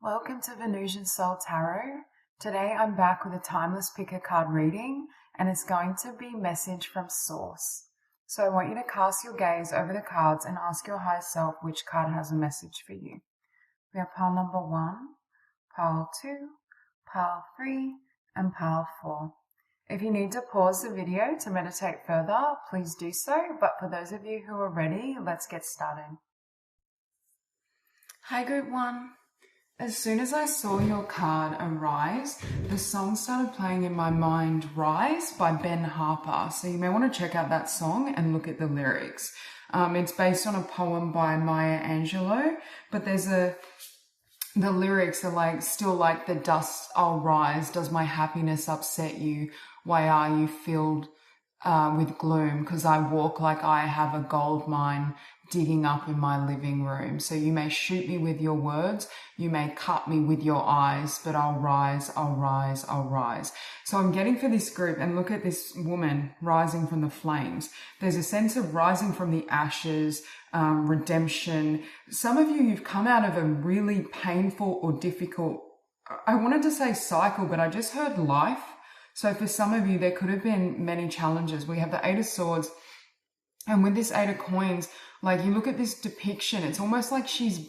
Welcome to Venusian Soul Tarot. Today I'm back with a timeless pick a card reading, and it's going to be message from source. So I want you to cast your gaze over the cards and ask your higher self which card has a message for you. We have pile number 1, pile 2, pile 3, and pile 4. If you need to pause the video to meditate further, please do so, but for those of you who are ready, let's get started. Hi Group 1. As soon as I saw your card arise, the song started playing in my mind, Rise by Ben Harper. So you may want to check out that song and look at the lyrics. It's based on a poem by Maya Angelou, but the lyrics are like, still like the dust I'll rise. Does my happiness upset you? Why are you filled with gloom? Because I walk like I have a gold mine digging up in my living room. So you may shoot me with your words, you may cut me with your eyes, but I'll rise, I'll rise, I'll rise. So I'm getting for this group, and look at this woman rising from the flames. There's a sense of rising from the ashes, redemption. Some of you've come out of a really painful or difficult, I wanted to say cycle, but I just heard life. So for some of you, there could have been many challenges. We have the 8 of Swords, and with this 8 of Coins, like you look at this depiction, it's almost like she's,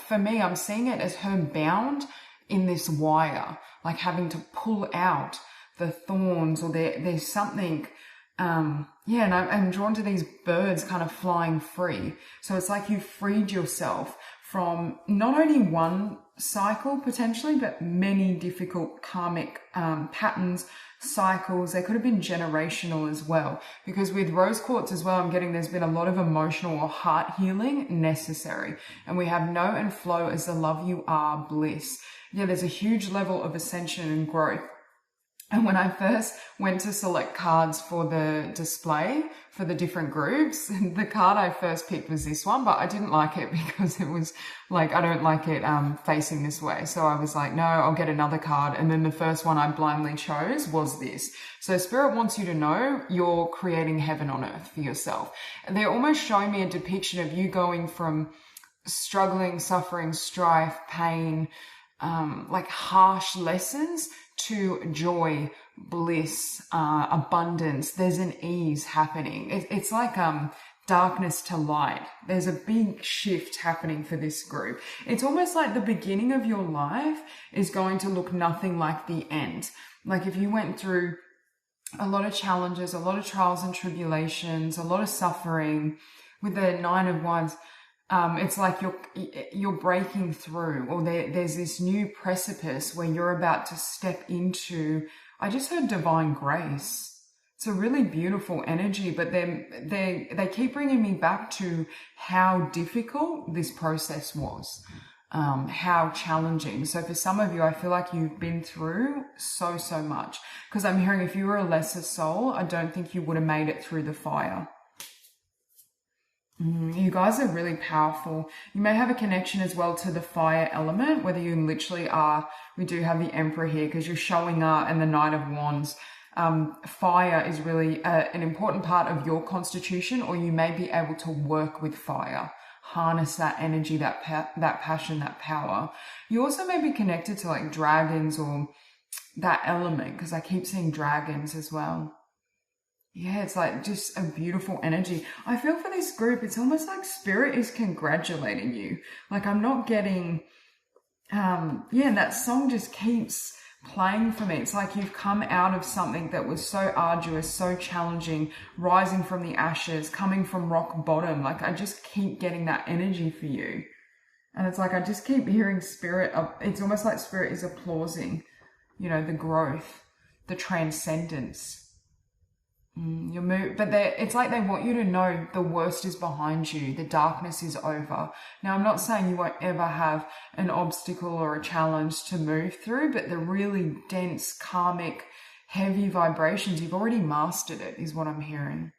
for me, I'm seeing it as her bound in this wire, like having to pull out the thorns, or there's something, and I'm drawn to these birds kind of flying free. So it's like you've freed yourself from not only one cycle potentially, but many difficult karmic patterns, cycles. They could have been generational as well, because with rose quartz as well, I'm getting there's been a lot of emotional or heart healing necessary. And we have know and flow as the love you are bliss. Yeah, there's a huge level of ascension and growth. And when I first went to select cards for the display for the different groups, the card I first picked was this one, but I didn't like it because it was like, I don't like it facing this way. So I was like, no, I'll get another card. And then the first one I blindly chose was this. So Spirit wants you to know you're creating heaven on earth for yourself. And they're almost showing me a depiction of you going from struggling, suffering, strife, pain, like harsh lessons, to joy, bliss, abundance. There's an ease happening. It's like darkness to light. There's a big shift happening for this group. It's almost like the beginning of your life is going to look nothing like the end. Like if you went through a lot of challenges, a lot of trials and tribulations, a lot of suffering, with the 9 of Wands, it's like you're breaking through, or there's this new precipice where you're about to step into, I just heard divine grace. It's a really beautiful energy, but they keep bringing me back to how difficult this process was, how challenging. So for some of you, I feel like you've been through so much, because I'm hearing if you were a lesser soul, I don't think you would have made it through the fire. You guys are really powerful. You may have a connection as well to the fire element, whether you literally are. We do have the Emperor here because you're showing up, and the Knight of Wands. Fire is really an important part of your constitution, or you may be able to work with fire, harness that energy, that passion, that power. You also may be connected to like dragons or that element, because I keep seeing dragons as well. Yeah, it's like just a beautiful energy. I feel for this group, it's almost like Spirit is congratulating you. Like I'm not getting, that song just keeps playing for me. It's like you've come out of something that was so arduous, so challenging, rising from the ashes, coming from rock bottom. Like I just keep getting that energy for you. And it's like I just keep hearing Spirit. It's almost like Spirit is applauding, the growth, the transcendence. But it's like they want you to know the worst is behind you, the darkness is over. Now, I'm not saying you won't ever have an obstacle or a challenge to move through, but the really dense, karmic, heavy vibrations, you've already mastered it, is what I'm hearing.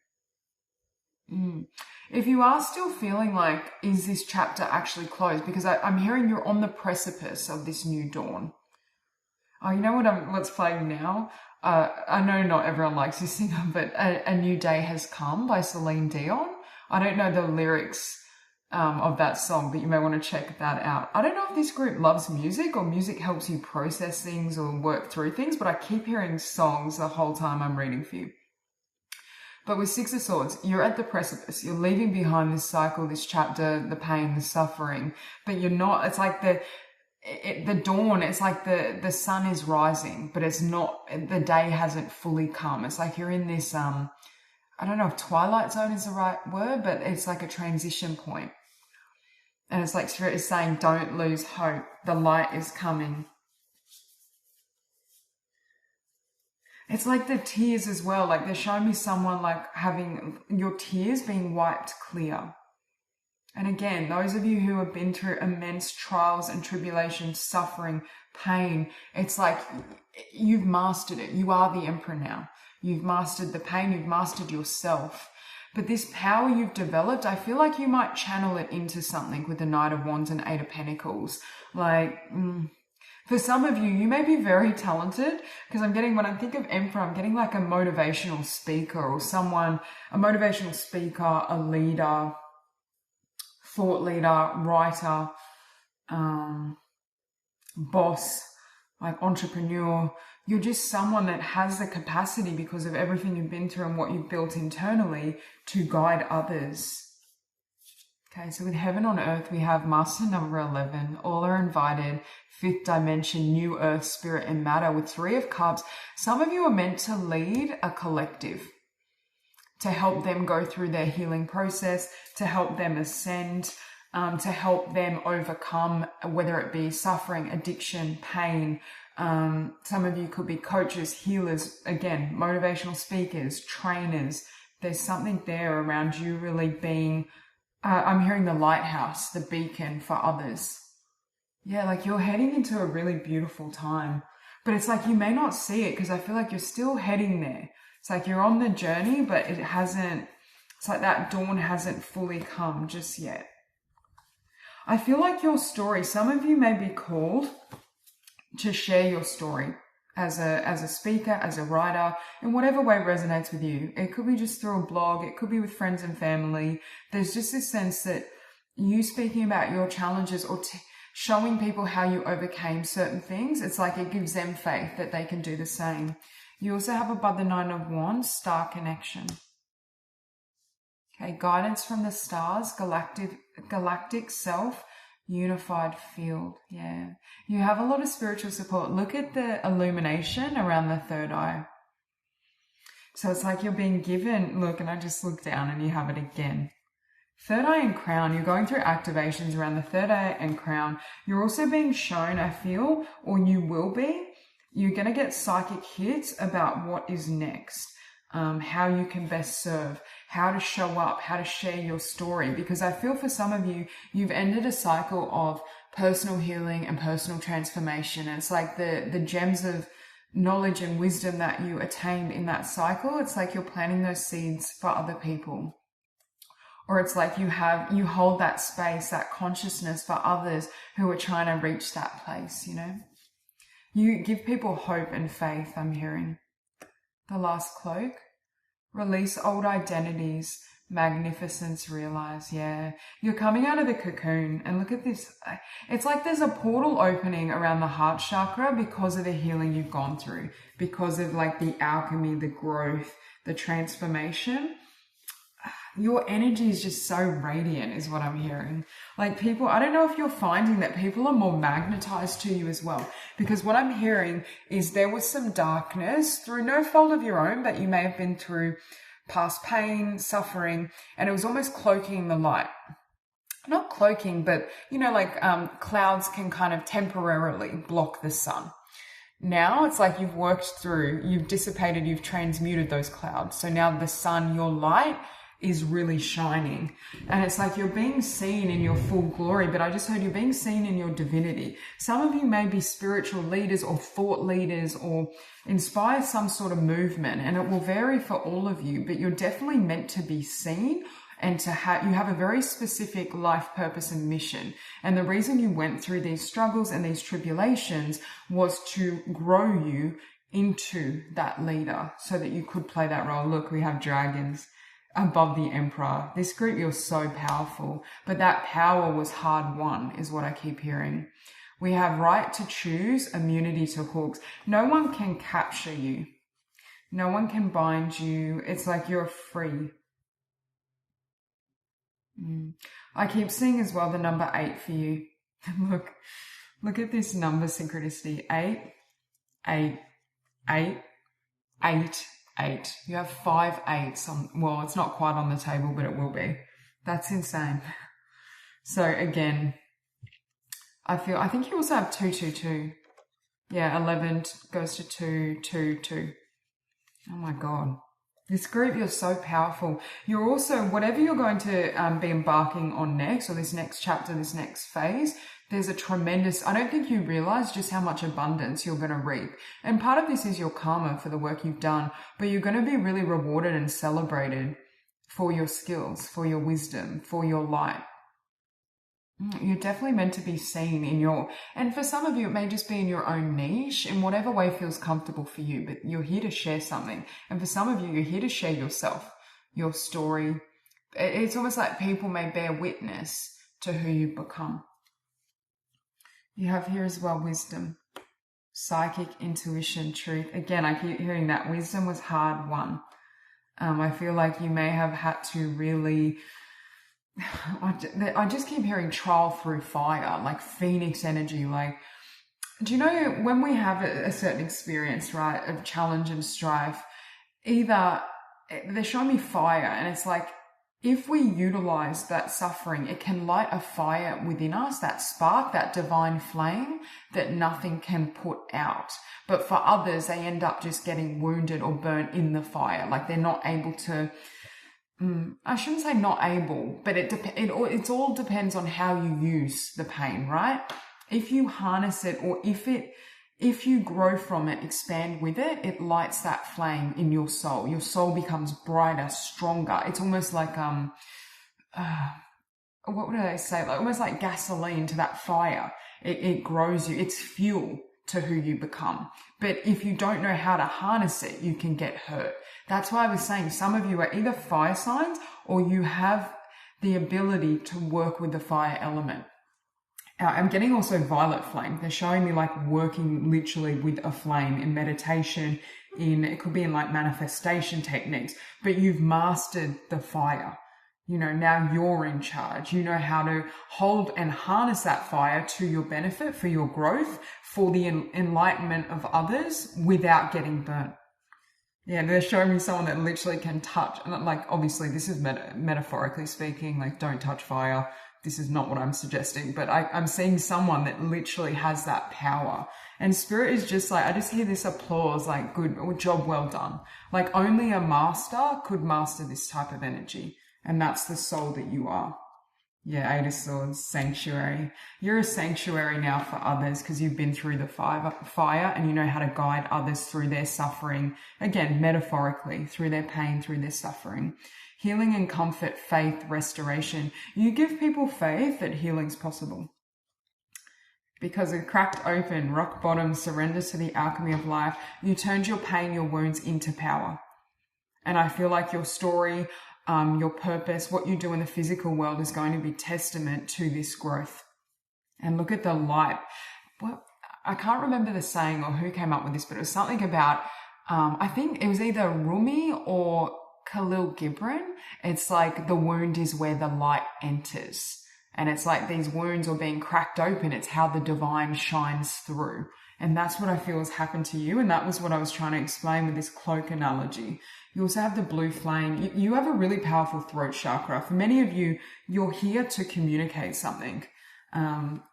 If you are still feeling like, is this chapter actually closed? Because I'm hearing you're on the precipice of this new dawn. Oh, you know what's playing now? I know not everyone likes this singer, but A New Day Has Come by Celine Dion. I don't know the lyrics of that song, but you may want to check that out. I don't know if this group loves music or music helps you process things or work through things, but I keep hearing songs the whole time I'm reading for you. But with Six of Swords, you're at the precipice. You're leaving behind this cycle, this chapter, the pain, the suffering, but you're not, it's like the dawn, it's like the sun is rising, but it's not, the day hasn't fully come. It's like you're in this, I don't know if twilight zone is the right word, but it's like a transition point. And it's like Spirit is saying, don't lose hope. The light is coming. It's like the tears as well. Like they're showing me someone like having your tears being wiped clear. And again, those of you who have been through immense trials and tribulations, suffering, pain, it's like you've mastered it. You are the emperor now. You've mastered the pain. You've mastered yourself. But this power you've developed, I feel like you might channel it into something with the Knight of Wands and Eight of Pentacles. Like, for some of you, you may be very talented, because when I think of Emperor, I'm getting like a motivational speaker or someone, a motivational speaker, a leader, thought leader, writer, boss, like entrepreneur. You're just someone that has the capacity because of everything you've been through and what you've built internally to guide others. Okay, so with Heaven on Earth, we have Master number 11. All are invited. Fifth dimension, new earth, spirit, and matter with Three of Cups. Some of you are meant to lead a collective to help them go through their healing process, to help them ascend, to help them overcome, whether it be suffering, addiction, pain. Some of you could be coaches, healers, again, motivational speakers, trainers. There's something there around you really being, I'm hearing the lighthouse, the beacon for others. Yeah, like you're heading into a really beautiful time, but it's like you may not see it because I feel like you're still heading there. It's like you're on the journey, but it's like that dawn hasn't fully come just yet. I feel like your story, some of you may be called to share your story as a speaker, as a writer, in whatever way resonates with you. It could be just through a blog. It could be with friends and family. There's just this sense that you speaking about your challenges or showing people how you overcame certain things, it's like it gives them faith that they can do the same. You also have above the Nine of Wands, star connection. Okay, guidance from the stars, galactic self, unified field. Yeah, you have a lot of spiritual support. Look at the illumination around the third eye. So it's like you're being given, look, and I just look down and you have it again. Third eye and crown, you're going through activations around the third eye and crown. You're also being shown, I feel, or you will be, you're going to get psychic hits about what is next, how you can best serve, how to show up, how to share your story. Because I feel for some of you, you've ended a cycle of personal healing and personal transformation. And it's like the gems of knowledge and wisdom that you attained in that cycle. It's like you're planting those seeds for other people. Or it's like you hold that space, that consciousness for others who are trying to reach that place, you know. You give people hope and faith, I'm hearing. The last cloak. Release old identities. Magnificence realize. Yeah. You're coming out of the cocoon. And look at this. It's like there's a portal opening around the heart chakra because of the healing you've gone through. Because of like the alchemy, the growth, the transformation. Your energy is just so radiant is what I'm hearing. Like people, I don't know if you're finding that people are more magnetized to you as well. Because what I'm hearing is there was some darkness through no fault of your own, but you may have been through past pain, suffering, and it was almost cloaking the light. Not cloaking, but you know, like clouds can kind of temporarily block the sun. Now it's like you've worked through, you've dissipated, you've transmuted those clouds. So now the sun, your light, is really shining. And it's like you're being seen in your full glory, but I just heard you're being seen in your divinity. Some of you may be spiritual leaders or thought leaders or inspire some sort of movement, and it will vary for all of you, but you're definitely meant to be seen and to have, you have a very specific life purpose and mission. And the reason you went through these struggles and these tribulations was to grow you into that leader so that you could play that role. Look, we have dragons. above the Emperor. This group, you're so powerful, but that power was hard won is what I keep hearing. We have right to choose, immunity to hooks. No one can capture you. No one can bind you. It's like you're free. I keep seeing as well the number 8 for you. Look at this number synchronicity. 8, 8, 8, 8, 8. You have 5 8s on, well, it's not quite on the table, but it will be. That's insane. So again, I think you also have 2, 2, 2. Yeah, 11 goes to 2, 2, 2. Oh my God. This group, you're so powerful. You're also, whatever you're going to be embarking on next, or this next chapter, this next phase, there's a tremendous, I don't think you realize just how much abundance you're going to reap. And part of this is your karma for the work you've done, but you're going to be really rewarded and celebrated for your skills, for your wisdom, for your light. You're definitely meant to be seen in your, and for some of you, it may just be in your own niche, in whatever way feels comfortable for you, but you're here to share something. And for some of you, you're here to share yourself, your story. It's almost like people may bear witness to who you've become. You have here as well wisdom, psychic, intuition, truth. Again, I keep hearing that wisdom was hard won. I feel like you may have had to really, I just keep hearing trial through fire, like phoenix energy. Like, do you know when we have a certain experience, right, of challenge and strife, either they're showing me fire, and it's like, if we utilize that suffering, it can light a fire within us, that spark, that divine flame that nothing can put out. But for others, they end up just getting wounded or burnt in the fire. Like they're not able to, I shouldn't say not able, but it all depends on how you use the pain, right? If you harness it, or if you grow from it, expand with it, it lights that flame in your soul. Your soul becomes brighter, stronger. It's almost like, what would I say? Like almost like gasoline to that fire. It grows you. It's fuel to who you become. But if you don't know how to harness it, you can get hurt. That's why I was saying some of you are either fire signs or you have the ability to work with the fire element. I'm getting also violet flame. They're showing me like working literally with a flame in meditation, it could be in like manifestation techniques, but you've mastered the fire. You know, now you're in charge. You know how to hold and harness that fire to your benefit, for your growth, for the enlightenment of others without getting burnt. Yeah, they're showing me someone that literally can touch, and like obviously this is metaphorically speaking, like don't touch fire. This is not what I'm suggesting, but I'm seeing someone that literally has that power. And spirit is just like, I just hear this applause, like good job, well done. Like only a master could master this type of energy. And that's the soul that you are. Yeah, 8 of Swords, sanctuary. You're a sanctuary now for others because you've been through the fire and you know how to guide others through their suffering. Again, metaphorically, through their pain, through their suffering. Healing and comfort, faith, restoration. You give people faith that healing's possible. Because it cracked open, rock bottom, surrender to the alchemy of life. You turned your pain, your wounds into power. And I feel like your story, your purpose, what you do in the physical world is going to be testament to this growth. And look at the light. Well, I can't remember the saying or who came up with this, but it was something about, I think it was either Rumi or Khalil Gibran. It's like the wound is where the light enters. And it's like these wounds are being cracked open. It's how the divine shines through. And that's what I feel has happened to you. And that was what I was trying to explain with this cloak analogy. You also have the blue flame. You have a really powerful throat chakra. For many of you, you're here to communicate something.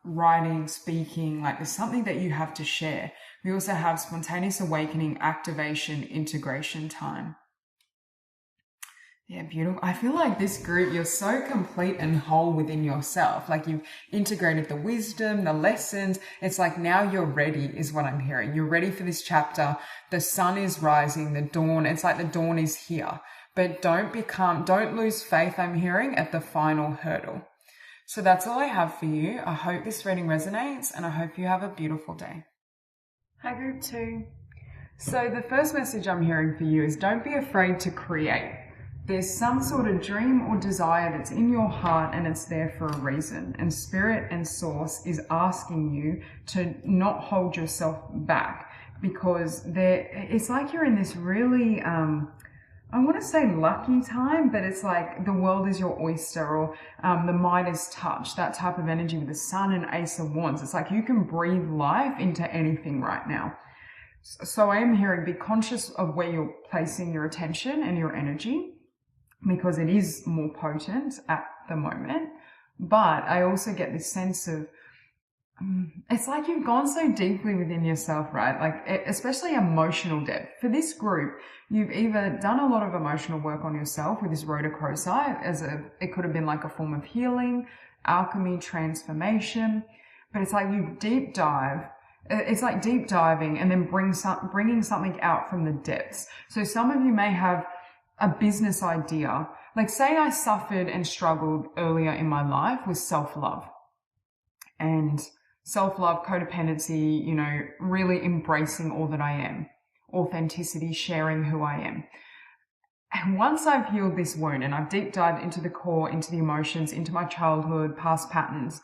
Writing, speaking, like there's something that you have to share. We also have spontaneous awakening, activation, integration time. Yeah, beautiful. I feel like this group, you're so complete and whole within yourself. Like you've integrated the wisdom, the lessons. It's like now you're ready is what I'm hearing. You're ready for this chapter. The sun is rising, the dawn. It's like the dawn is here. But don't lose faith, I'm hearing, at the final hurdle. So that's all I have for you. I hope this reading resonates and I hope you have a beautiful day. Hi, group 2. So the first message I'm hearing for you is don't be afraid to create. there's some sort of dream or desire that's in your heart and it's there for a reason. And spirit and source is asking you to not hold yourself back, because it's like you're in this really, I want to say lucky time, but it's like the world is your oyster, or the Midas touch, that type of energy with the sun and Ace of Wands. It's like you can breathe life into anything right now. So I am hearing, be conscious of where you're placing your attention and your energy, because it is more potent at the moment. But I also get this sense of, it's like you've gone so deeply within yourself, right? Like, especially emotional depth. For this group, you've either done a lot of emotional work on yourself with this Rhodochrosite, it could have been like a form of healing, alchemy, transformation, but it's like you deep dive. It's like deep diving and then bringing something out from the depths. So some of you may have a business idea. Like, say I suffered and struggled earlier in my life with self-love. And self-love, codependency, you know, really embracing all that I am, authenticity, sharing who I am. And once I've healed this wound and I've deep dived into the core, into the emotions, into my childhood, past patterns,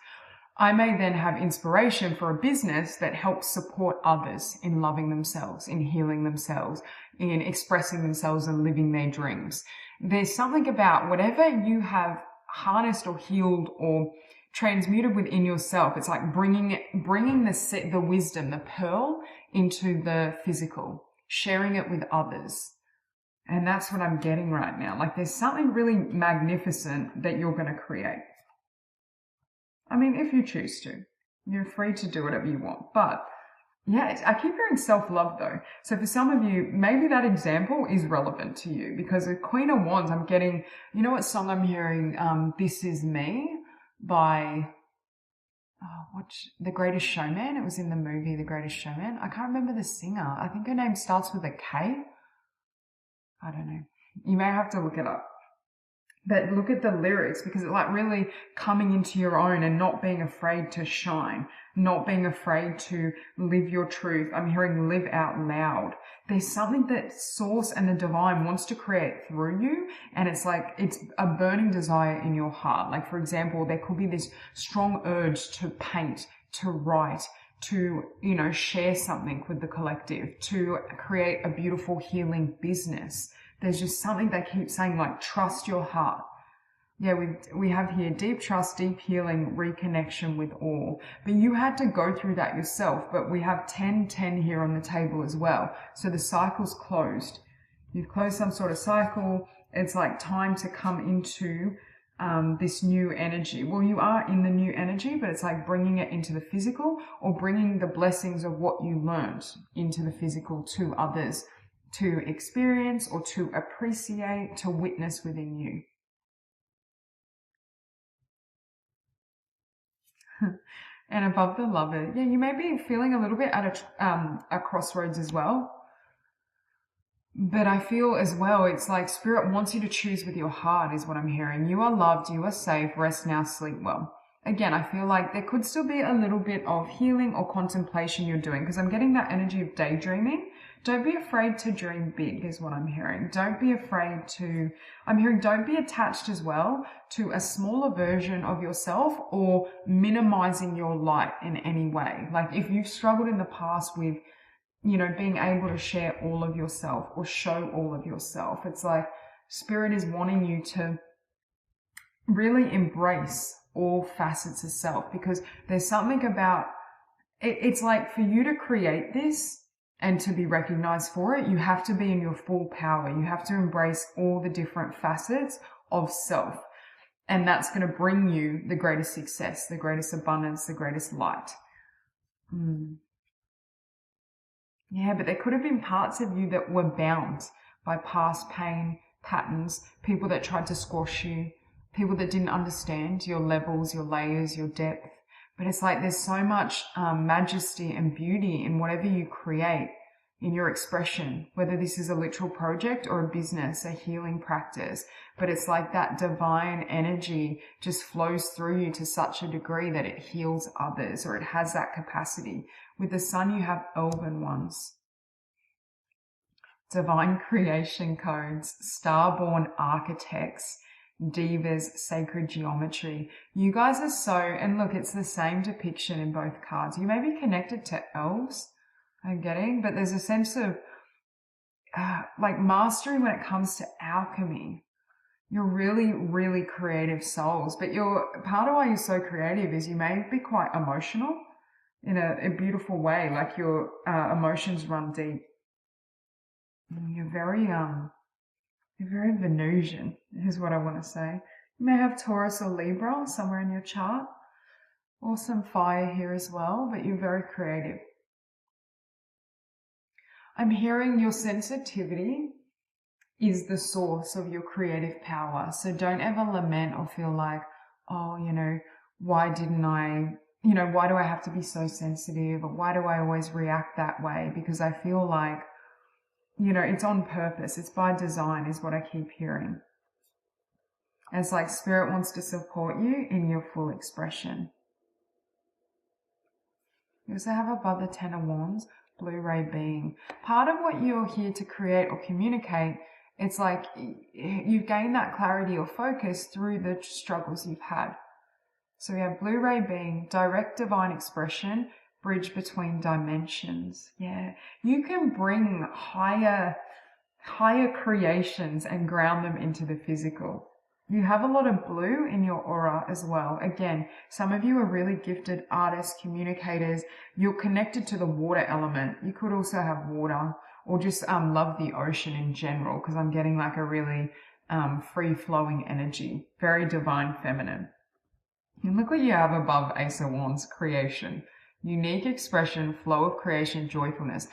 I may then have inspiration for a business that helps support others in loving themselves, in healing themselves, in expressing themselves and living their dreams. There's something about whatever you have harnessed or healed or transmuted within yourself. It's like bringing the wisdom, the pearl, into the physical, sharing it with others. And that's what I'm getting right now. Like, there's something really magnificent that you're going to create. I mean, if you choose to, you're free to do whatever you want. But yeah, I keep hearing self-love though. So for some of you, maybe that example is relevant to you, because the Queen of Wands, I'm getting, you know what song I'm hearing? This Is Me by, The Greatest Showman. It was in the movie The Greatest Showman. I can't remember the singer. I think her name starts with a K. I don't know. You may have to look it up. But look at the lyrics, because it's like really coming into your own and not being afraid to shine, not being afraid to live your truth. I'm hearing live out loud. There's something that Source and the Divine wants to create through you. And it's like, it's a burning desire in your heart. Like, for example, there could be this strong urge to paint, to write, to, you know, share something with the collective, to create a beautiful healing business. There's just something they keep saying, like, trust your heart. Yeah, we have here deep trust, deep healing, reconnection with all. But you had to go through that yourself. But we have 10-10 here on the table as well. So the cycle's closed. You've closed some sort of cycle. It's like time to come into this new energy. Well, you are in the new energy, but it's like bringing it into the physical, or bringing the blessings of what you learned into the physical to others, to experience or to appreciate, to witness within you. And above the Lover, yeah, you may be feeling a little bit at a crossroads as well. But I feel as well, it's like Spirit wants you to choose with your heart is what I'm hearing. You are loved, you are safe, rest now, sleep well. Again, I feel like there could still be a little bit of healing or contemplation you're doing, because I'm getting that energy of daydreaming. Don't be afraid to dream big is what I'm hearing. Don't be afraid to, I'm hearing don't be attached as well to a smaller version of yourself or minimizing your light in any way. Like, if you've struggled in the past with, you know, being able to share all of yourself or show all of yourself, it's like Spirit is wanting you to really embrace all facets of self, because there's something about it. It's like, for you to create this and to be recognized for it, you have to be in your full power. You have to embrace all the different facets of self. And that's going to bring you the greatest success, the greatest abundance, the greatest light. Yeah, but there could have been parts of you that were bound by past pain, patterns, people that tried to squash you, people that didn't understand your levels, your layers, your depth. But it's like there's so much majesty and beauty in whatever you create, in your expression, whether this is a literal project or a business, a healing practice. But it's like that divine energy just flows through you to such a degree that it heals others, or it has that capacity. With the Sun, you have elven ones. divine creation codes, starborn architects, divas, sacred geometry. You guys are so, and look, it's the same depiction in both cards. You may be connected to elves, I'm getting, but there's a sense of like mastery when it comes to alchemy. You're really, really creative souls, but part of why you're so creative is you may be quite emotional in a beautiful way, like your emotions run deep. You're very Venusian, is what I want to say. You may have Taurus or Libra somewhere in your chart, or some fire here as well, but you're very creative. I'm hearing your sensitivity is the source of your creative power. So don't ever lament or feel like, oh, why didn't I, why do I have to be so sensitive? Or why do I always react that way? Because I feel like, it's on purpose. It's by design is what I keep hearing. It's like spirit wants to support you in your full expression. You also have above the Ten of Wands, blue ray being. Part of what you're here to create or communicate, it's like you've gained that clarity or focus through the struggles you've had. So we have blue ray being, direct divine expression, bridge between dimensions. Yeah, you can bring higher creations and ground them into the physical. You have a lot of blue in your aura as well. Again, some of you are really gifted artists, communicators. You're connected to the water element. You could also have water or just love the ocean in general, because I'm getting like a really free-flowing energy, very divine feminine. And look what you have above Ace of Wands, creation. Unique expression, flow of creation, joyfulness.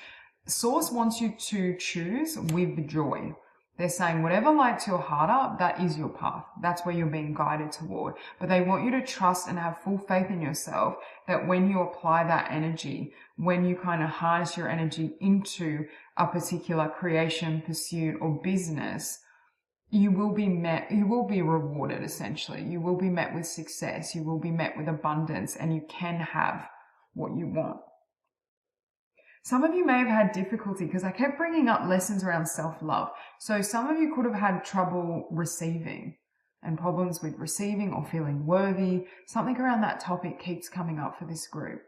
Source wants you to choose with joy. They're saying whatever lights your heart up, that is your path. That's where you're being guided toward. But they want you to trust and have full faith in yourself that when you apply that energy, when you kind of harness your energy into a particular creation, pursuit, or business, you will be rewarded essentially. You will be met with success. You will be met with abundance, and you can have what you want. Some of you may have had difficulty because I kept bringing up lessons around self-love. So some of you could have had trouble receiving and problems with receiving or feeling worthy. Something around that topic keeps coming up for this group.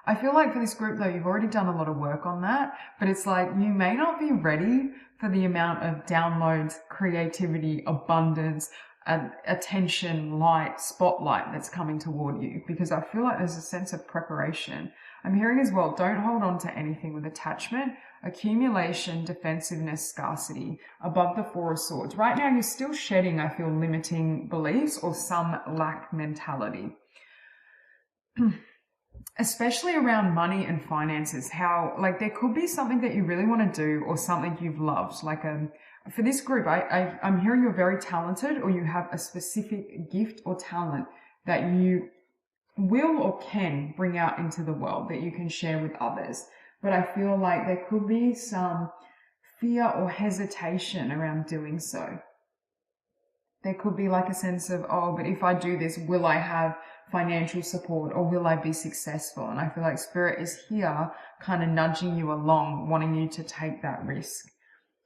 I feel like for this group though, you've already done a lot of work on that, but it's like you may not be ready for the amount of downloads, creativity, abundance, attention, light, spotlight that's coming toward you, because I feel like there's a sense of preparation. I'm hearing as well, don't hold on to anything with attachment, accumulation, defensiveness, scarcity, above the Four of Swords. Right now, you're still shedding, I feel, limiting beliefs or some lack mentality. Especially around money and finances, how like there could be something that you really want to do or something you've loved. Like for this group, I'm hearing you're very talented, or you have a specific gift or talent that you will or can bring out into the world that you can share with others. But I feel like there could be some fear or hesitation around doing so. There could be like a sense of, oh, but if I do this, will I have financial support or will I be successful? And I feel like Spirit is here kind of nudging you along, wanting you to take that risk.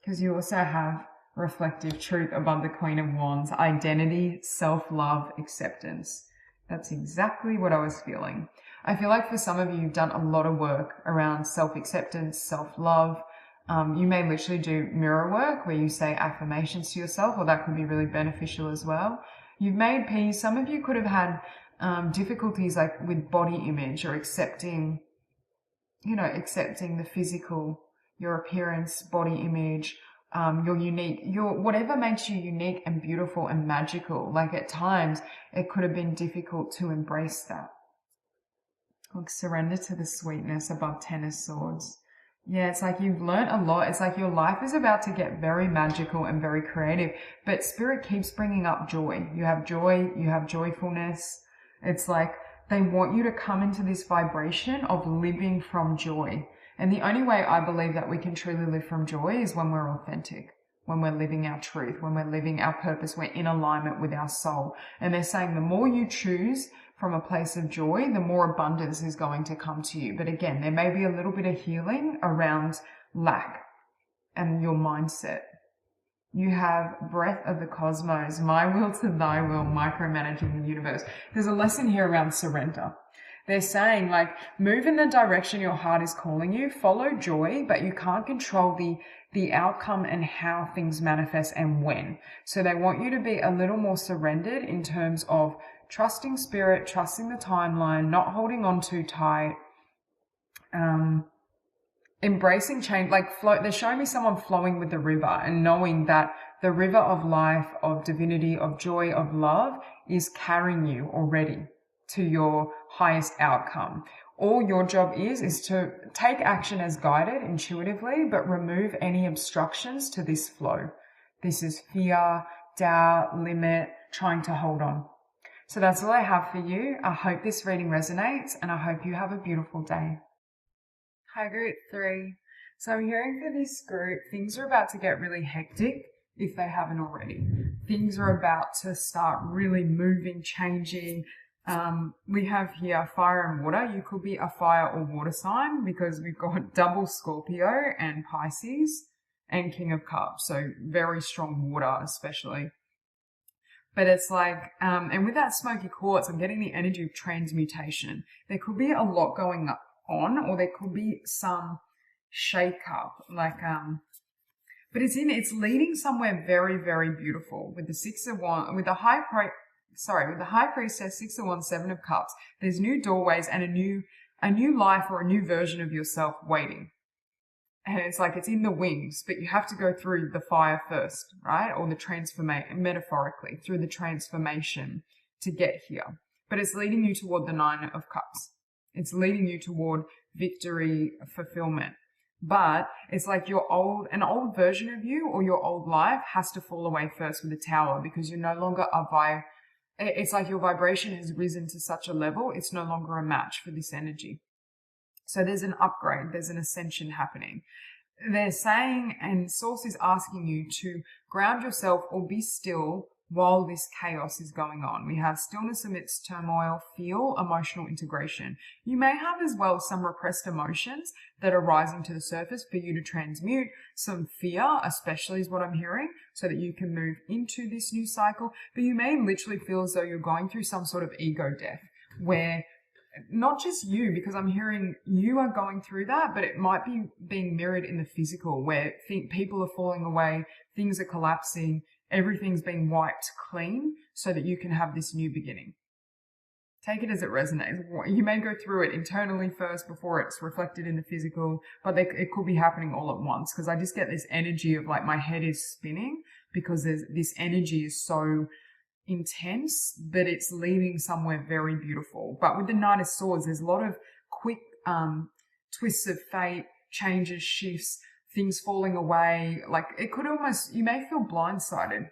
Because you also have reflective truth above the Queen of Wands, identity, self-love, acceptance. That's exactly what I was feeling. I feel like for some of you, you've done a lot of work around self-acceptance, self-love. You may literally do mirror work where you say affirmations to yourself, or that could be really beneficial as well. You've made peace. Some of you could have had difficulties like with body image or accepting the physical, your appearance, body image, whatever makes you unique and beautiful and magical. Like at times it could have been difficult to embrace that. Like surrender to the sweetness above Ten of Swords. Yeah, it's like you've learned a lot. It's like your life is about to get very magical and very creative, but Spirit keeps bringing up joy. You have joy, you have joyfulness. It's like they want you to come into this vibration of living from joy. And the only way I believe that we can truly live from joy is when we're authentic, when we're living our truth, when we're living our purpose, we're in alignment with our soul. And they're saying the more you choose from a place of joy, the more abundance is going to come to you. But again, there may be a little bit of healing around lack. and your mindset. You have breath of the cosmos, my will to thy will, micromanaging the universe. There's a lesson here around surrender. They're saying, like, move in the direction your heart is calling you, follow joy, but you can't control the outcome and how things manifest and when. So they want you to be a little more surrendered in terms of trusting spirit, trusting the timeline, not holding on too tight, embracing change. Like, they're showing me someone flowing with the river and knowing that the river of life, of divinity, of joy, of love is carrying you already to your highest outcome. All your job is to take action as guided intuitively, but remove any obstructions to this flow. This is fear, doubt, limit, trying to hold on. So that's all I have for you. I hope this reading resonates, and I hope you have a beautiful day. Hi, group 3. So I'm hearing for this group, things are about to get really hectic if they haven't already. Things are about to start really moving, changing. We have here fire and water. You could be a fire or water sign because we've got double Scorpio and Pisces and King of Cups. So very strong water especially. But it's like, and with that smoky quartz, I'm getting the energy of transmutation. There could be a lot going on, or there could be some shake up, like, but it's leading somewhere very, very beautiful with the with the high priestess, 6 of Wands, 7 of Cups. There's new doorways and a new life or a new version of yourself waiting. And it's like, it's in the wings, but you have to go through the fire first, right? Or the transformation, metaphorically, through the transformation to get here. But it's leading you toward the 9 of Cups. It's leading you toward victory, fulfillment. But it's like an old version of you or your old life has to fall away first with the Tower, because you're no longer it's like your vibration has risen to such a level, it's no longer a match for this energy. So there's an upgrade, there's an ascension happening. They're saying, and Source is asking you to ground yourself or be still while this chaos is going on. We have stillness amidst turmoil, feel emotional integration. You may have as well some repressed emotions that are rising to the surface for you to transmute, some fear, especially is what I'm hearing, so that you can move into this new cycle. But you may literally feel as though you're going through some sort of ego death, where not just you, because I'm hearing you are going through that, but it might be being mirrored in the physical, where people are falling away, things are collapsing, everything's being wiped clean so that you can have this new beginning. Take it as it resonates. You may go through it internally first before it's reflected in the physical, but it could be happening all at once, because I just get this energy of like my head is spinning because this energy is so intense, but it's leading somewhere very beautiful. But with the Knight of Swords, there's a lot of quick twists of fate, changes, shifts, things falling away. Like, it could almost, you may feel blindsided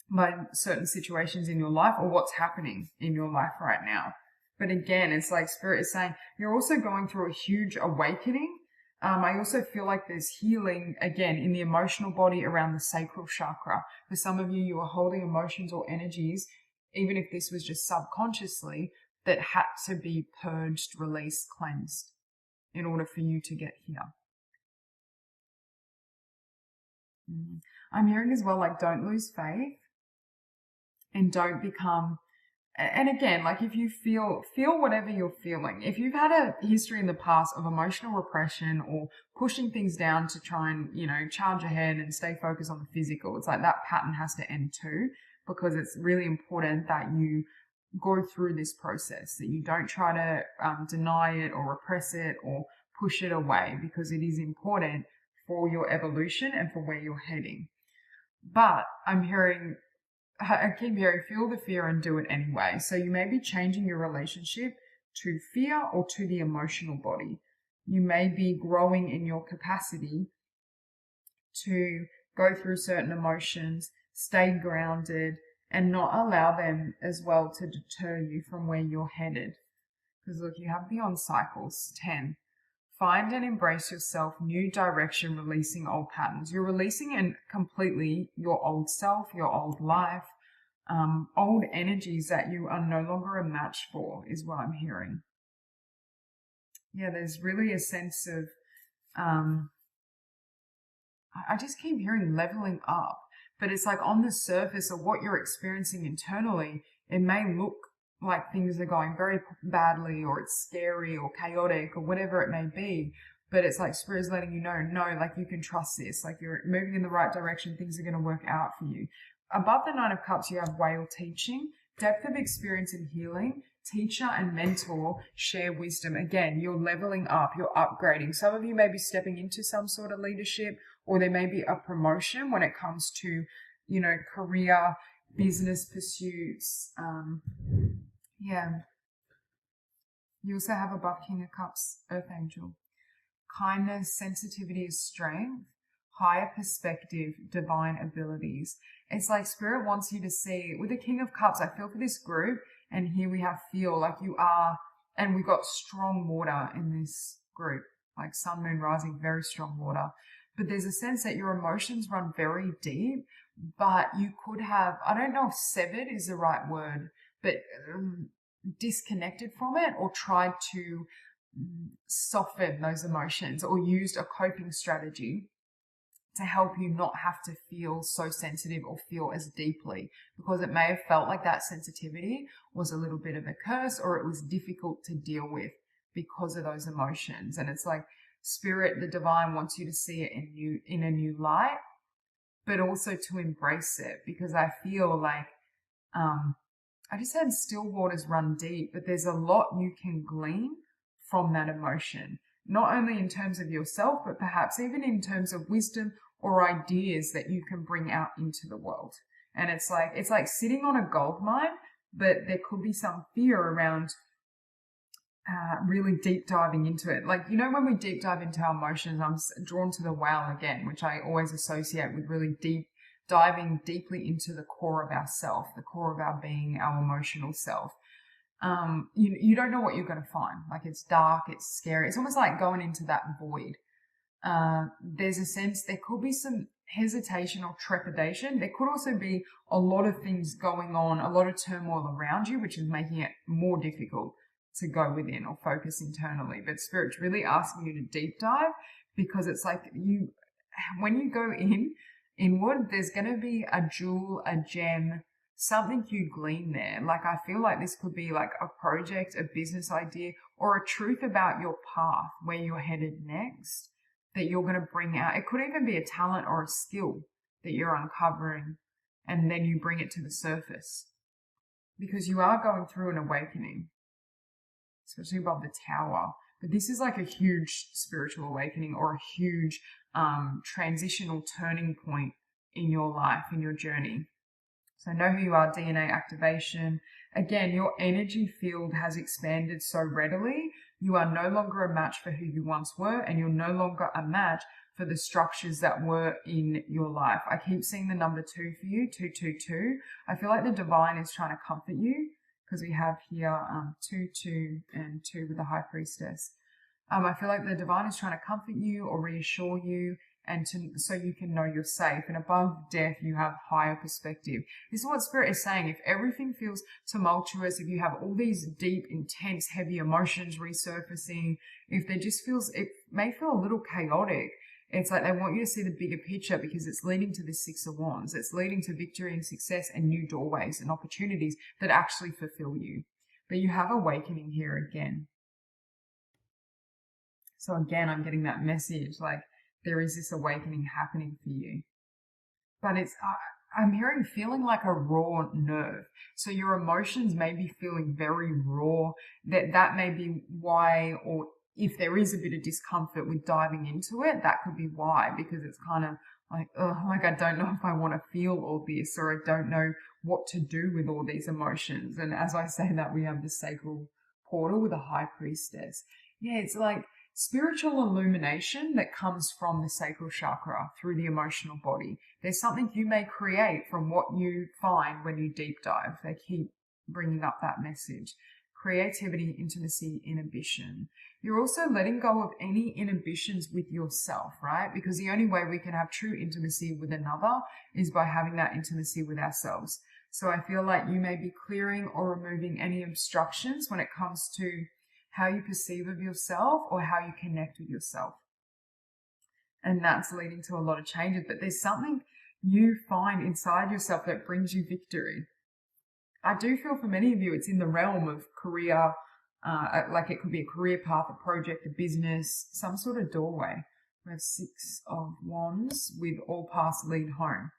by certain situations in your life or what's happening in your life right now. But again, it's like Spirit is saying you're also going through a huge awakening. I also feel like there's healing, again, in the emotional body around the sacral chakra. For some of you, you are holding emotions or energies, even if this was just subconsciously, that had to be purged, released, cleansed in order for you to get here. I'm hearing as well, like, don't lose faith and don't become... And again, like, if you feel whatever you're feeling, if you've had a history in the past of emotional repression or pushing things down to try and, charge ahead and stay focused on the physical, it's like that pattern has to end too, because it's really important that you go through this process, that you don't try to deny it or repress it or push it away, because it is important for your evolution and for where you're heading. But I keep hearing, feel the fear and do it anyway. So you may be changing your relationship to fear or to the emotional body. You may be growing in your capacity to go through certain emotions, stay grounded, and not allow them as well to deter you from where you're headed. Because look, you have beyond cycles, 10. Find and embrace yourself, new direction, releasing old patterns. You're releasing completely your old self, your old life, old energies that you are no longer a match for, is what I'm hearing. Yeah, there's really a sense of, I just keep hearing leveling up, but it's like on the surface of what you're experiencing internally, it may look like things are going very badly, or it's scary or chaotic or whatever it may be. But it's like Spirit is letting you know, no, like you can trust this, like you're moving in the right direction, things are going to work out for you. Above the Nine of Cups, you have whale teaching, depth of experience and healing, teacher and mentor, share wisdom. Again, you're leveling up, you're upgrading. Some of you may be stepping into some sort of leadership, or there may be a promotion when it comes to, you know, career, business pursuits. Yeah. You also have above King of Cups, Earth Angel. Kindness, sensitivity is strength, higher perspective, divine abilities. It's like Spirit wants you to see, with the King of Cups, I feel for this group, and here we have feel like you are, and we've got strong water in this group, like sun, moon, rising, very strong water. But there's a sense that your emotions run very deep, but you could have, I don't know if severed is the right word, but disconnected from it, or tried to soften those emotions, or used a coping strategy to help you not have to feel so sensitive or feel as deeply, because it may have felt like that sensitivity was a little bit of a curse, or it was difficult to deal with because of those emotions. And it's like Spirit, the divine, wants you to see it in a new light, but also to embrace it, because I feel like I just had still waters run deep, but there's a lot you can glean from that emotion, not only in terms of yourself, but perhaps even in terms of wisdom or ideas that you can bring out into the world. And it's like sitting on a gold mine, but there could be some fear around really deep diving into it. Like, you know, when we deep dive into our emotions, I'm drawn to the whale again, which I always associate with really diving deeply into the core of ourself, the core of our being, our emotional self. You don't know what you're going to find. Like, it's dark, it's scary. It's almost like going into that void. There's a sense there could be some hesitation or trepidation. There could also be a lot of things going on, a lot of turmoil around you, which is making it more difficult to go within or focus internally. But Spirit's really asking you to deep dive, because it's like when you go inward, there's going to be a jewel, a gem, something you glean there. Like, I feel like this could be like a project, a business idea, or a truth about your path, where you're headed next, that you're going to bring out. It could even be a talent or a skill that you're uncovering, and then you bring it to the surface, because you are going through an awakening, especially above the Tower. But this is like a huge spiritual awakening, or a huge transitional turning point in your life, in your journey. So know who you are, DNA activation. Again, your energy field has expanded so readily. You are no longer a match for who you once were, and you're no longer a match for the structures that were in your life. I keep seeing the number 2 for you, 222. I feel like the divine is trying to comfort you, because we have here 2, 2, and 2 with the High Priestess. I feel like the divine is trying to comfort you or reassure you, and so you can know you're safe. And above death, you have higher perspective. This is what Spirit is saying. If everything feels tumultuous, if you have all these deep, intense, heavy emotions resurfacing, if it may feel a little chaotic. It's like they want you to see the bigger picture, because it's leading to the 6 of Wands. It's leading to victory and success and new doorways and opportunities that actually fulfill you. But you have awakening here again. So again, I'm getting that message, like there is this awakening happening for you. But I'm hearing feeling like a raw nerve. So your emotions may be feeling very raw. That may be why, or if there is a bit of discomfort with diving into it, that could be why, because it's kind of like, I don't know if I want to feel all this, or I don't know what to do with all these emotions. And as I say that, we have the sacral portal with a High Priestess. Yeah, it's like spiritual illumination that comes from the sacral chakra through the emotional body. There's something you may create from what you find when you deep dive. They keep bringing up that message. Creativity, intimacy, inhibition. You're also letting go of any inhibitions with yourself, right? Because the only way we can have true intimacy with another is by having that intimacy with ourselves. So I feel like you may be clearing or removing any obstructions when it comes to how you perceive of yourself or how you connect with yourself. And that's leading to a lot of changes. But there's something you find inside yourself that brings you victory. I do feel for many of you, it's in the realm of career, like it could be a career path, a project, a business, some sort of doorway. We have 6 of Wands with all paths lead home.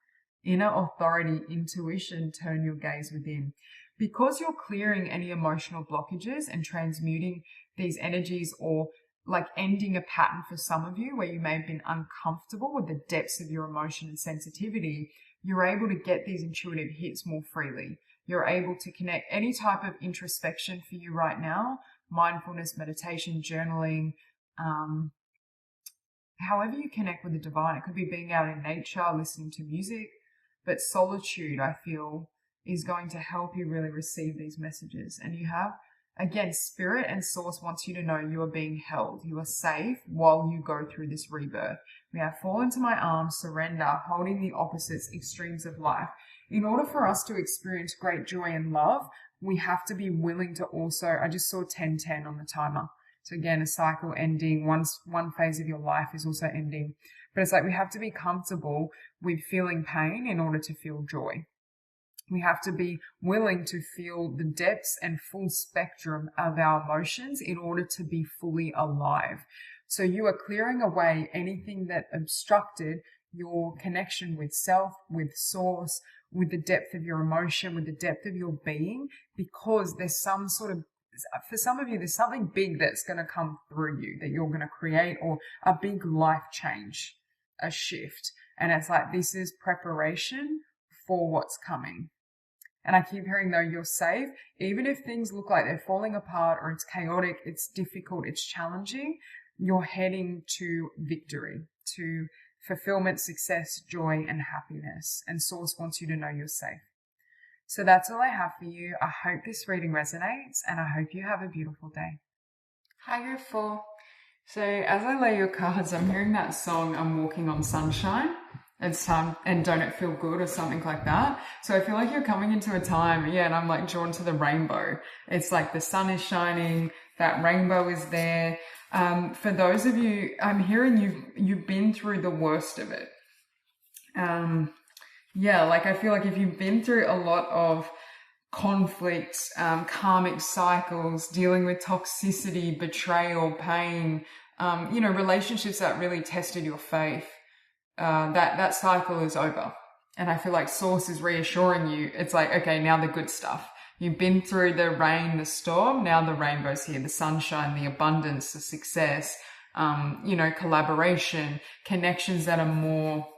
Inner authority, intuition, turn your gaze within. Because you're clearing any emotional blockages and transmuting these energies, or like ending a pattern for some of you where you may have been uncomfortable with the depths of your emotion and sensitivity, you're able to get these intuitive hits more freely. You're able to connect any type of introspection for you right now, mindfulness, meditation, journaling, however you connect with the divine. It could be being out in nature, listening to music, but solitude, I feel, is going to help you really receive these messages. And you have, again, spirit and source wants you to know you are being held. You are safe while you go through this rebirth. We have fall into my arms, surrender, holding the opposites, extremes of life. In order for us to experience great joy and love, we have to be willing to also, I just saw 1010 on the timer. So again, a cycle ending, one phase of your life is also ending. But it's like we have to be comfortable with feeling pain in order to feel joy. We have to be willing to feel the depths and full spectrum of our emotions in order to be fully alive. So you are clearing away anything that obstructed your connection with self, with source, with the depth of your emotion, with the depth of your being, because there's some sort of, for some of you, there's something big that's going to come through you that you're going to create, or a big life change, a shift. And it's like, this is preparation for what's coming. And I keep hearing, though, you're safe. Even if things look like they're falling apart, or it's chaotic, it's difficult, it's challenging, you're heading to victory, to fulfillment, success, joy, and happiness. And Source wants you to know you're safe. So that's all I have for you. I hope this reading resonates, and I hope you have a beautiful day. Hi, Group 4. So as I lay your cards, I'm hearing that song, I'm Walking on Sunshine. It's time, and Don't It Feel Good, or something like that. So I feel like you're coming into a time, and I'm like drawn to the rainbow. It's like the sun is shining, that rainbow is there. For those of you, I'm hearing you've been through the worst of it. Like I feel like if you've been through a lot of conflicts, karmic cycles, dealing with toxicity, betrayal, pain, relationships that really tested your faith, that cycle is over. And I feel like Source is reassuring you. It's like, okay, now the good stuff. You've been through the rain, the storm, now the rainbow's here, the sunshine, the abundance, the success, collaboration, connections that are more,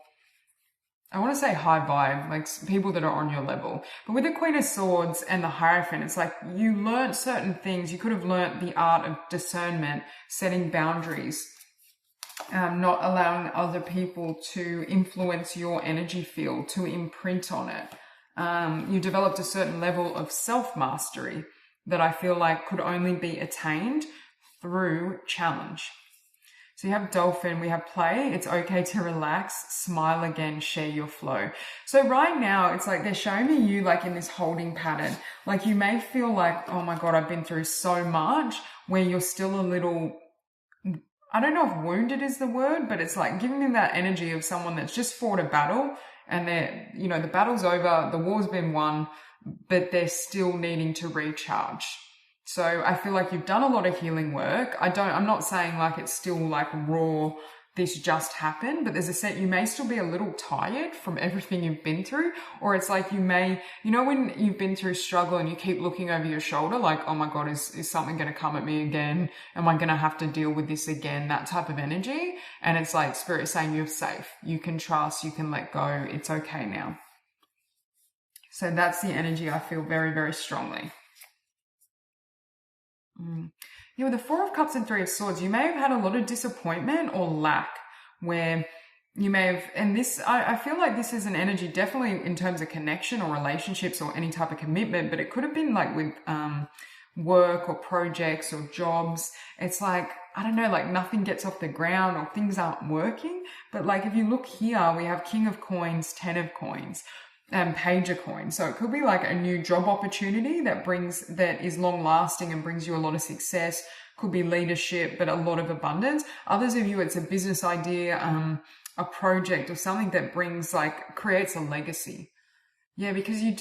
I want to say high vibe, like people that are on your level. But with the Queen of Swords and the Hierophant, it's like you learned certain things. You could have learnt the art of discernment, setting boundaries, not allowing other people to influence your energy field, to imprint on it. You developed a certain level of self-mastery that I feel like could only be attained through challenge. So you have Dolphin, we have Play, it's okay to relax, smile again, share your flow. So right now, it's like they're showing me you like in this holding pattern. Like you may feel like, oh my God, I've been through so much, where you're still a little, I don't know if wounded is the word, but it's like giving me that energy of someone that's just fought a battle and they're, the battle's over, the war's been won, but they're still needing to recharge. So I feel like you've done a lot of healing work. I'm not saying like it's still like raw, this just happened, but there's a set, you may still be a little tired from everything you've been through, or it's like you may, when you've been through struggle and you keep looking over your shoulder, like, oh my God, is something going to come at me again? Am I going to have to deal with this again? That type of energy. And it's like Spirit saying you're safe. You can trust, you can let go. It's okay now. So that's the energy I feel very, very strongly. With the Four of Cups and Three of Swords, you may have had a lot of disappointment or lack, where you may have, and this, I feel like this is an energy definitely in terms of connection or relationships or any type of commitment, but it could have been like with work or projects or jobs. It's like, I don't know, like nothing gets off the ground or things aren't working. But like if you look here, we have King of Coins, 10 of Coins, and Page of Coins. So it could be like a new job opportunity that is long lasting and brings you a lot of success. could be leadership, but a lot of abundance. Others of you, it's a business idea, a project or something that brings creates a legacy. Yeah, because you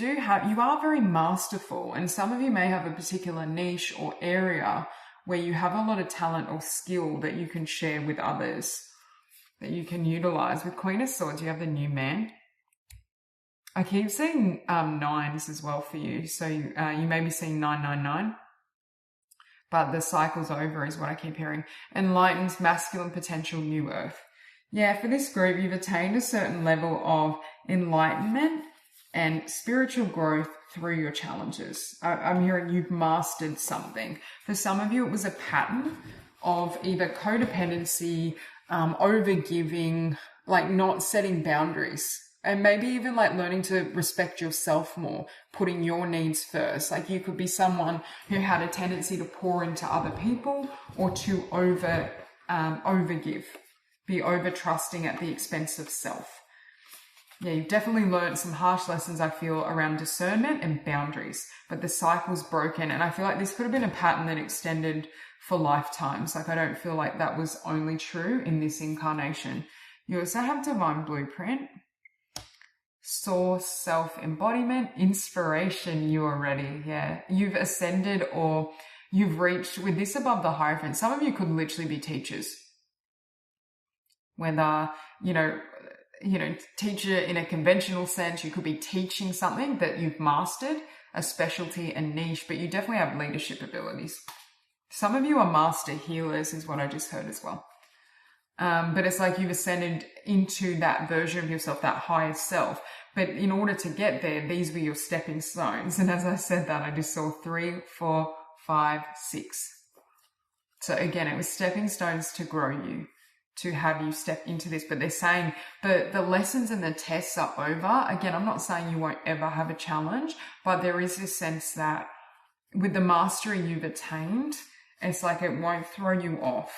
are very masterful, and some of you may have a particular niche or area where you have a lot of talent or skill that you can share with others, that you can utilize. With Queen of Swords, you have the New Man. I keep seeing nines as well for you. So you may be seeing 999, but the cycle's over is what I keep hearing. Enlightens masculine potential, new earth. Yeah, for this group, you've attained a certain level of enlightenment and spiritual growth through your challenges. I'm hearing you've mastered something. For some of you, it was a pattern of either codependency, overgiving, not setting boundaries, and maybe even learning to respect yourself more, putting your needs first. You could be someone who had a tendency to pour into other people or to overgive, be over trusting at the expense of self. Yeah, you've definitely learned some harsh lessons, I feel, around discernment and boundaries, but the cycle's broken. And I feel like this could have been a pattern that extended for lifetimes. I don't feel like that was only true in this incarnation. You also have divine blueprint, source, self-embodiment, inspiration. You are ready. Yeah, you've ascended, or you've reached with this above the Hierophant. Some of you could literally be teachers, whether, teacher in a conventional sense. You could be teaching something that you've mastered, a specialty, a niche, but you definitely have leadership abilities. Some of you are master healers is what I just heard as well. But it's you've ascended into that version of yourself, that higher self. But in order to get there, these were your stepping stones. And as I said that, I just saw 3, 4, 5, 6. So again, it was stepping stones to grow you, to have you step into this. But they're saying the lessons and the tests are over. Again, I'm not saying you won't ever have a challenge, but there is this sense that with the mastery you've attained, it's it won't throw you off.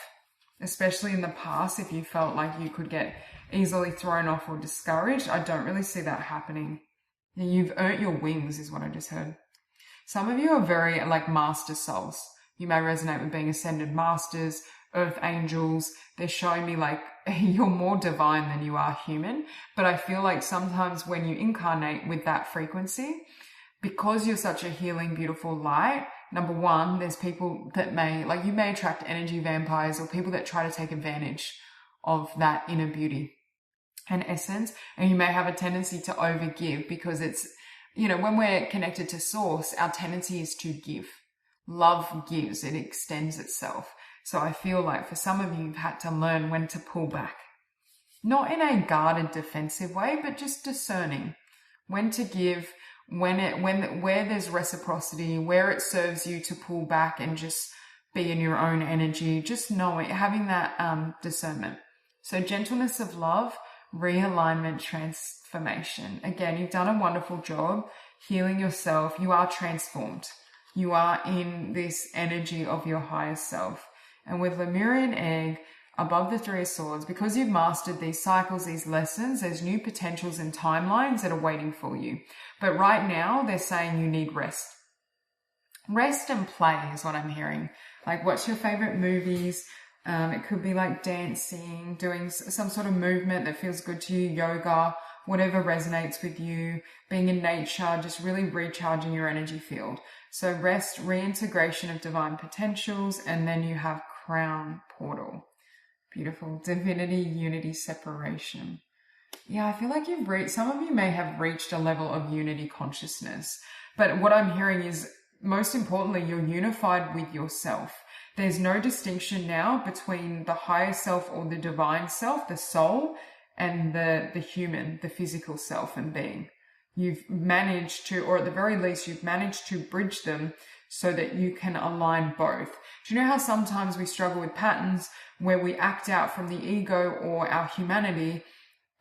Especially in the past, if you felt like you could get easily thrown off or discouraged, I don't really see that happening. You've earned your wings is what I just heard. Some of you are very master souls. You may resonate with being ascended masters, earth angels. They're showing me you're more divine than you are human. But I feel sometimes when you incarnate with that frequency, because you're such a healing, beautiful light, number one, there's people that you may attract energy vampires or people that try to take advantage of that inner beauty and essence. And you may have a tendency to overgive because it's, when we're connected to source, our tendency is to give. Love gives, it extends itself. So I feel for some of you, you've had to learn when to pull back. Not in a guarded, defensive way, but just discerning when to give, where there's reciprocity, where it serves you to pull back and just be in your own energy, just knowing, having that discernment. So gentleness of love, realignment, transformation. Again, you've done a wonderful job healing yourself. You are transformed. You are in this energy of your higher self. And with Lemurian egg above the 3 of Swords, because you've mastered these cycles, these lessons, there's new potentials and timelines that are waiting for you. But right now, they're saying you need rest. Rest and play is what I'm hearing. What's your favorite movies? It could be dancing, doing some sort of movement that feels good to you, yoga, whatever resonates with you, being in nature, just really recharging your energy field. So rest, reintegration of divine potentials, and then you have crown portal. Beautiful. Divinity, unity, separation. Yeah, I feel you've reached, some of you may have reached a level of unity consciousness. But what I'm hearing is, most importantly, you're unified with yourself. There's no distinction now between the higher self or the divine self, the soul, and the human, the physical self and being. You've managed to, or at the very least, you've managed to bridge them so that you can align both. Do you know how sometimes we struggle with patterns where we act out from the ego or our humanity,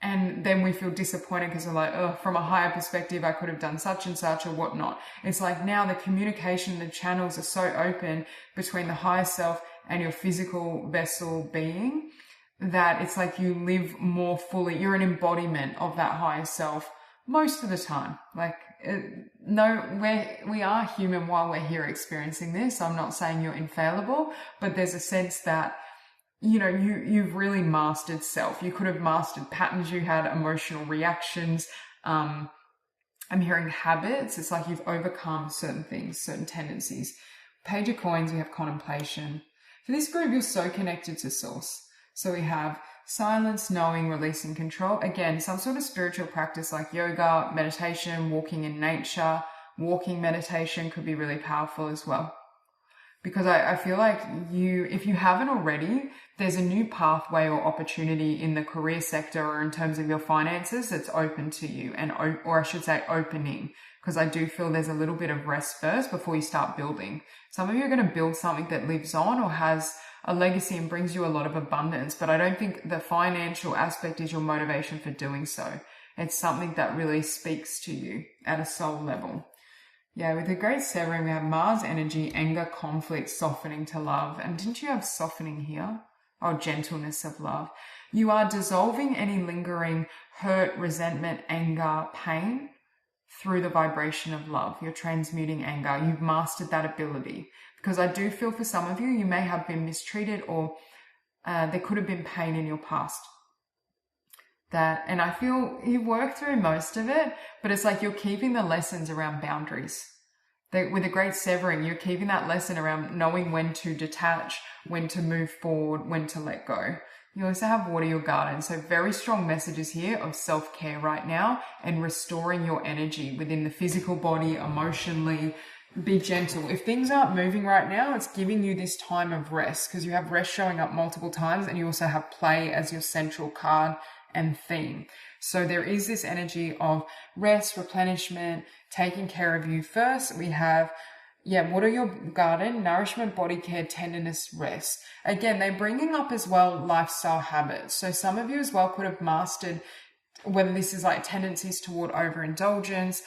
and then we feel disappointed because we're oh, from a higher perspective, I could have done such and such or whatnot. It's now the communication, the channels are so open between the higher self and your physical vessel being that it's you live more fully. You're an embodiment of that higher self most of the time. no, we are human while we're here experiencing this. I'm not saying you're infallible, but there's a sense that, you know, you've really mastered self. You could have mastered patterns you had, emotional reactions. I'm hearing habits. It's like you've overcome certain things, certain tendencies. Page of Coins, we have contemplation. For this group, you're so connected to source. So we have silence, knowing, releasing, control. Again, some sort of spiritual practice like yoga, meditation, walking in nature. Walking meditation could be really powerful as well. Because I feel like if you haven't already, there's a new pathway or opportunity in the career sector or in terms of your finances that's open to you, or I should say opening, because I do feel there's a little bit of rest first before you start building. Some of you are going to build something that lives on or has a legacy and brings you a lot of abundance, but I don't think the financial aspect is your motivation for doing so. It's something that really speaks to you at a soul level. Yeah, with the Great Severing, we have Mars energy, anger, conflict, softening to love. And didn't you have softening here? Oh, gentleness of love. You are dissolving any lingering hurt, resentment, anger, pain through the vibration of love. You're transmuting anger. You've mastered that ability. Because I do feel for some of you, you may have been mistreated or there could have been pain in your past. And I feel you've worked through most of it, but it's like you're keeping the lessons around boundaries. With a Great Severing, you're keeping that lesson around knowing when to detach, when to move forward, when to let go. You also have water your garden. So very strong messages here of self-care right now and restoring your energy within the physical body, emotionally. Be gentle. If things aren't moving right now, it's giving you this time of rest, because you have rest showing up multiple times and you also have play as your central card and theme. So there is this energy of rest, replenishment, taking care of you first. We have, water your garden, nourishment, body care, tenderness, rest. Again, they're bringing up as well lifestyle habits. So some of you as well could have mastered, whether this is like tendencies toward overindulgence,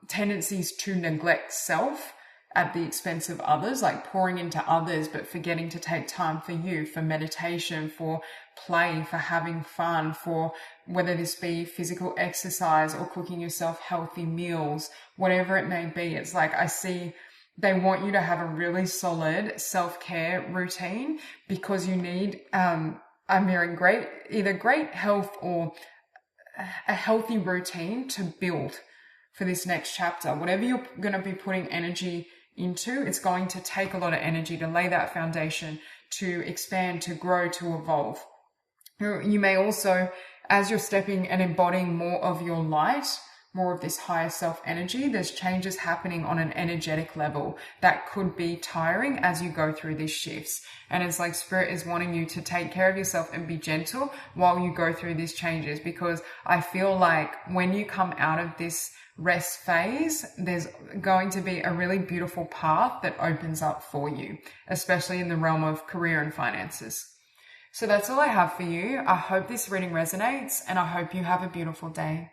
tendencies to neglect self at the expense of others, like pouring into others, but forgetting to take time for you, for meditation, for play, for having fun, for whether this be physical exercise or cooking yourself healthy meals, whatever it may be. It's like I see they want you to have a really solid self-care routine, because you need, I'm hearing either great health or a healthy routine to build for this next chapter. Whatever you're going to be putting energy into, it's going to take a lot of energy to lay that foundation, to expand, to grow, to evolve. You may also, as you're stepping and embodying more of your light, more of this higher self energy, there's changes happening on an energetic level that could be tiring as you go through these shifts. And it's like Spirit is wanting you to take care of yourself and be gentle while you go through these changes, because I feel like when you come out of this rest phase, there's going to be a really beautiful path that opens up for you, especially in the realm of career and finances. So that's all I have for you. I hope this reading resonates, and I hope you have a beautiful day.